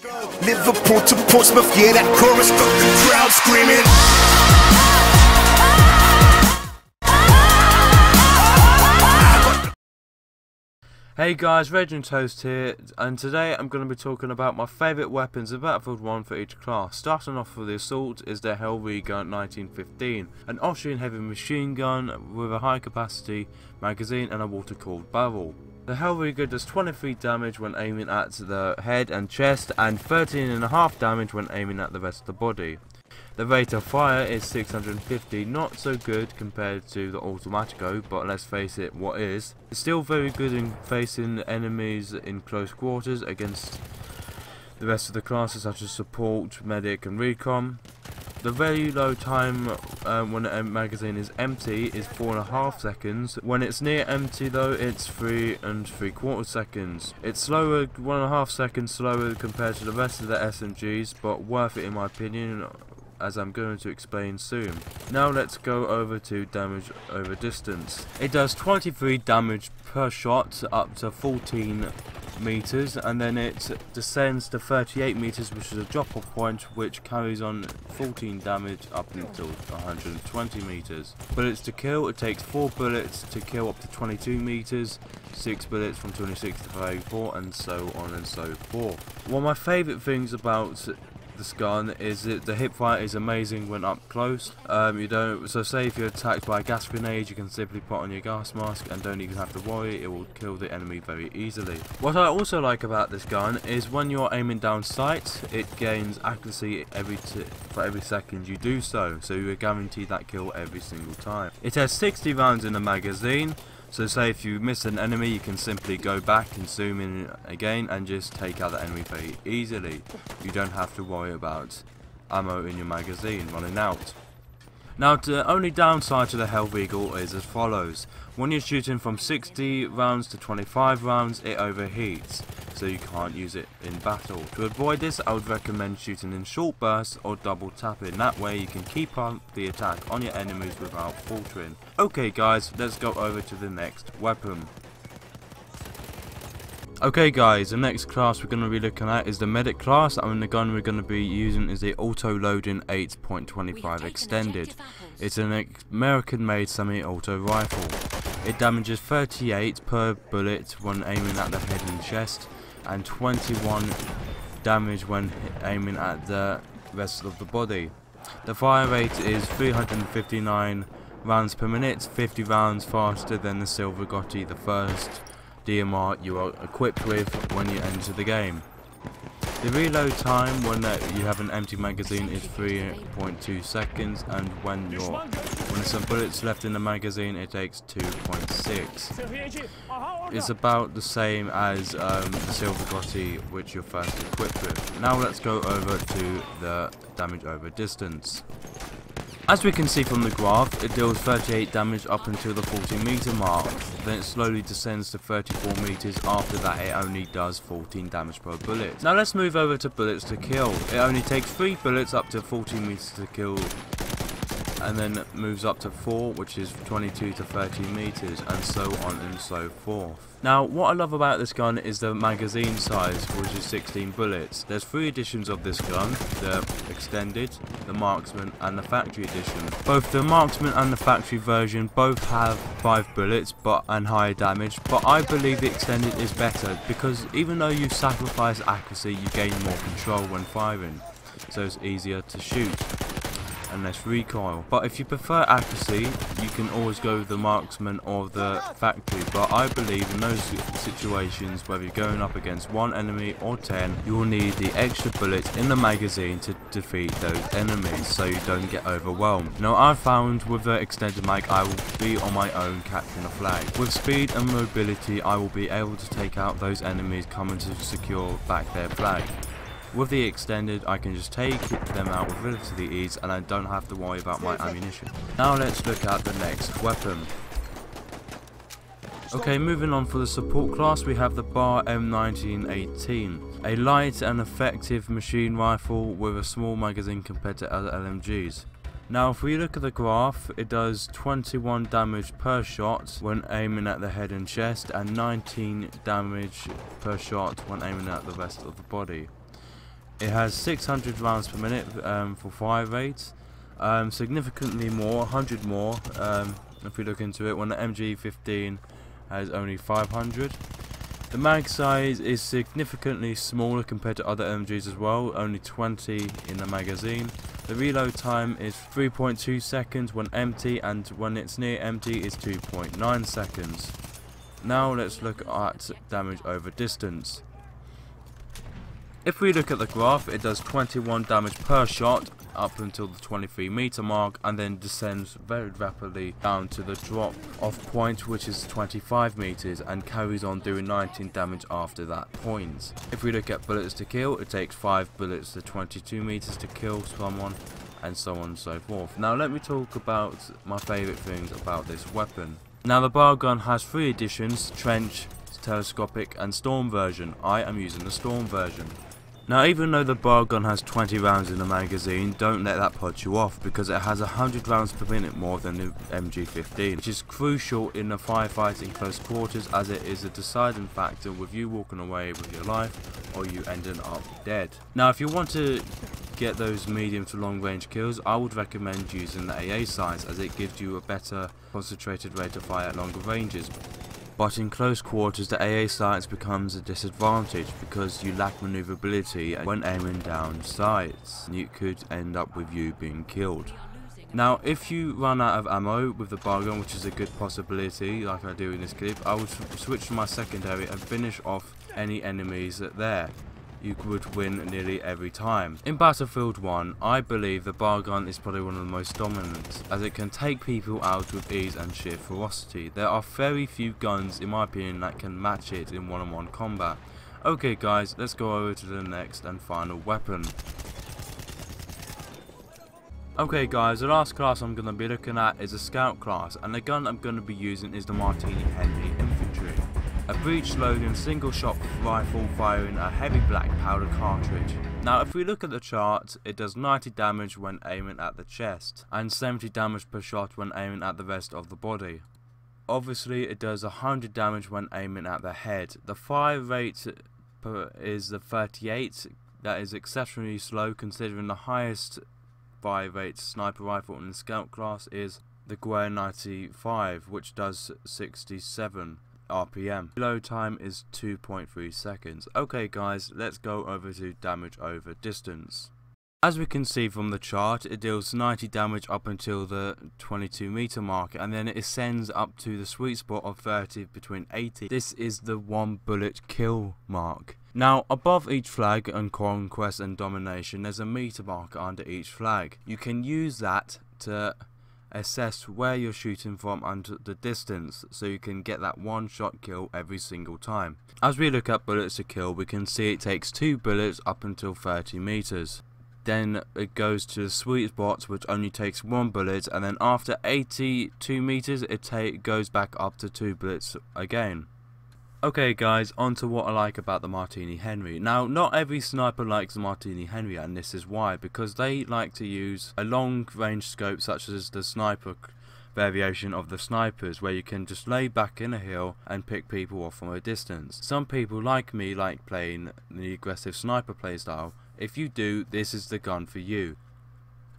Liverpool to Portsmouth, yeah, that chorus got the crowd screaming. Hey guys, Regent Host here, and today I'm going to be talking about my favourite weapons in Battlefield 1 for each class. Starting off with the Assault is the Hellraiger 1915, an Austrian heavy machine gun with a high capacity magazine and a water-cooled barrel. The Hellraiger does 23 damage when aiming at the head and chest, and 13.5 damage when aiming at the rest of the body. The rate of fire is 650, not so good compared to the Automatico, but let's face it, what is. It's still very good in facing enemies in close quarters against the rest of the classes such as Support, Medic and Recon. The very low time when a magazine is empty is 4.5 seconds. When it's near empty though, it's 3 3/4 seconds. It's slower, 1.5 seconds slower compared to the rest of the SMGs, but worth it in my opinion, as I'm going to explain soon. Now let's go over to damage over distance. It does 23 damage per shot up to 14 meters, and then it descends to 38 meters, which is a drop off point which carries on 14 damage up until 120 meters. Bullets to kill, it takes 4 bullets to kill up to 22 meters, 6 bullets from 26 to 34, and so on and so forth. One of my favourite things about this gun is that the hip fire is amazing when up close. So say if you're attacked by a gas grenade, you can simply put on your gas mask and don't even have to worry, it will kill the enemy very easily. What I also like about this gun is when you're aiming down sight, it gains accuracy for every second you do so you're guaranteed that kill every single time. It has 60 rounds in the magazine. So say if you miss an enemy, you can simply go back and zoom in again and just take out the enemy very easily. You don't have to worry about ammo in your magazine running out. Now the only downside to the Hellraiger is as follows. When you're shooting from 60 rounds to 25 rounds, it overheats, so you can't use it in battle. To avoid this, I would recommend shooting in short bursts or double tapping. That way you can keep up the attack on your enemies without faltering. Okay guys, let's go over to the next weapon. Okay guys, the next class we're going to be looking at is the Medic class, and the gun we're going to be using is the Auto Loading 8.25 Extended. It's an American made semi-auto rifle. It damages 38 per bullet when aiming at the head and chest, and 21 damage when aiming at the rest of the body. The fire rate is 359 rounds per minute, 50 rounds faster than the Silver Gotti, the first DMR you are equipped with when you enter the game. The reload time when you have an empty magazine is 3.2 seconds, and when there's some bullets left in the magazine, it takes 2.6. It's about the same as the Silver Gotti, which you're first equipped with. Now let's go over to the damage over distance. As we can see from the graph, it deals 38 damage up until the 40 meter mark, then it slowly descends to 34 meters. After that it only does 14 damage per bullet. Now let's move over to bullets to kill. It only takes 3 bullets up to 14 meters to kill, and then moves up to 4, which is 22 to 30 meters, and so on and so forth. Now what I love about this gun is the magazine size, which is 16 bullets. There's 3 editions of this gun, the Extended, the Marksman and the Factory edition. Both the Marksman and the Factory version both have 5 bullets and higher damage, but I believe the Extended is better because even though you sacrifice accuracy, you gain more control when firing, so it's easier to shoot and less recoil. But if you prefer accuracy, you can always go with the Marksman or the Factory, but I believe in those situations, whether you're going up against 1 enemy or 10, you will need the extra bullets in the magazine to defeat those enemies so you don't get overwhelmed. Now I've found with the Extended mag I will be on my own capturing a flag. With speed and mobility I will be able to take out those enemies coming to secure back their flag. With the Extended, I can just take them out with relatively ease and I don't have to worry about my ammunition. Now let's look at the next weapon. Okay, moving on for the support class, we have the Bar M1918, a light and effective machine rifle with a small magazine compared to other LMGs. Now if we look at the graph, it does 21 damage per shot when aiming at the head and chest, and 19 damage per shot when aiming at the rest of the body. It has 600 rounds per minute for fire rate, significantly more, 100 more if we look into it, when the MG15 has only 500. The mag size is significantly smaller compared to other MGs as well, only 20 in the magazine. The reload time is 3.2 seconds when empty, and when it's near empty is 2.9 seconds. Now let's look at damage over distance. If we look at the graph, it does 21 damage per shot up until the 23 meter mark, and then descends very rapidly down to the drop off point, which is 25 meters, and carries on doing 19 damage after that point. If we look at bullets to kill, it takes 5 bullets to 22 meters to kill someone, and so on and so forth. Now let me talk about my favorite things about this weapon. Now the bar gun has 3 editions: trench, telescopic and storm version. I am using the storm version. Now even though the bar gun has 20 rounds in the magazine, don't let that put you off, because it has 100 rounds per minute more than the MG15, which is crucial in the firefighting close quarters, as it is a deciding factor with you walking away with your life or you ending up dead. Now if you want to get those medium to long range kills, I would recommend using the AA sights, as it gives you a better concentrated rate of fire at longer ranges. But in close quarters, the AA sights becomes a disadvantage because you lack maneuverability when aiming down sights. You could end up with you being killed. Now if you run out of ammo with the bar gun, which is a good possibility like I do in this clip, I would switch to my secondary and finish off any enemies there. You would win nearly every time. In Battlefield 1, I believe the bar gun is probably one of the most dominant, as it can take people out with ease and sheer ferocity. There are very few guns, in my opinion, that can match it in one-on-one combat. Okay guys, let's go over to the next and final weapon. Okay guys, the last class I'm going to be looking at is a scout class, and the gun I'm going to be using is the Martini Henry Infantry. A breech-loading single-shot rifle firing a heavy black powder cartridge. Now if we look at the chart, it does 90 damage when aiming at the chest, and 70 damage per shot when aiming at the rest of the body. Obviously it does 100 damage when aiming at the head. The fire rate is the 38, that is exceptionally slow considering the highest fire rate sniper rifle in the scout class is the Guerre 95, which does 67 RPM. Reload time is 2.3 seconds. Okay guys, let's go over to damage over distance. As we can see from the chart, it deals 90 damage up until the 22 meter mark, and then it ascends up to the sweet spot of 30 between 80. This is the 1 bullet kill mark. Now above each flag and conquest and domination, there's a meter marker under each flag. You can use that to assess where you're shooting from and the distance, so you can get that 1-shot kill every single time. As we look at bullets to kill, we can see it takes 2 bullets up until 30 meters. Then it goes to the sweet spot, which only takes 1 bullet, and then after 82 meters it goes back up to 2 bullets again. Okay guys, on to what I like about the Martini Henry. Now not every sniper likes the Martini Henry, and this is why, because they like to use a long range scope such as the sniper variation of the snipers, where you can just lay back in a hill and pick people off from a distance. Some people like me like playing the aggressive sniper playstyle. If you do, this is the gun for you.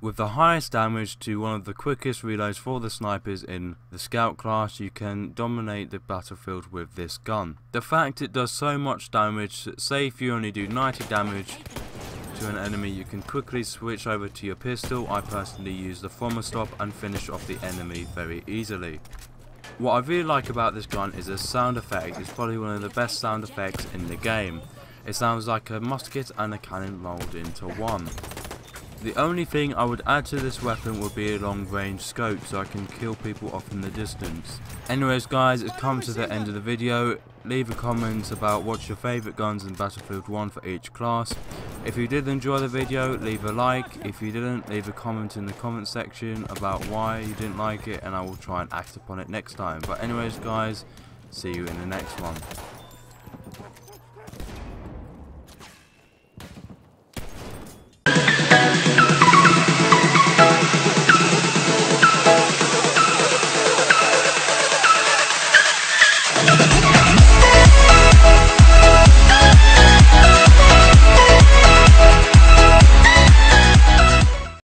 With the highest damage to one of the quickest reloads for the snipers in the scout class, you can dominate the battlefield with this gun. The fact it does so much damage, say if you only do 90 damage to an enemy, you can quickly switch over to your pistol. I personally use the Stop and finish off the enemy very easily. What I really like about this gun is the sound effect. It's probably one of the best sound effects in the game. It sounds like a musket and a cannon rolled into one. The only thing I would add to this weapon would be a long range scope, so I can kill people off in the distance. Anyways guys, it's come to the end of the video. Leave a comment about what's your favourite guns in Battlefield 1 for each class. If you did enjoy the video, leave a like. If you didn't, leave a comment in the comment section about why you didn't like it, and I will try and act upon it next time. But anyways guys, see you in the next one.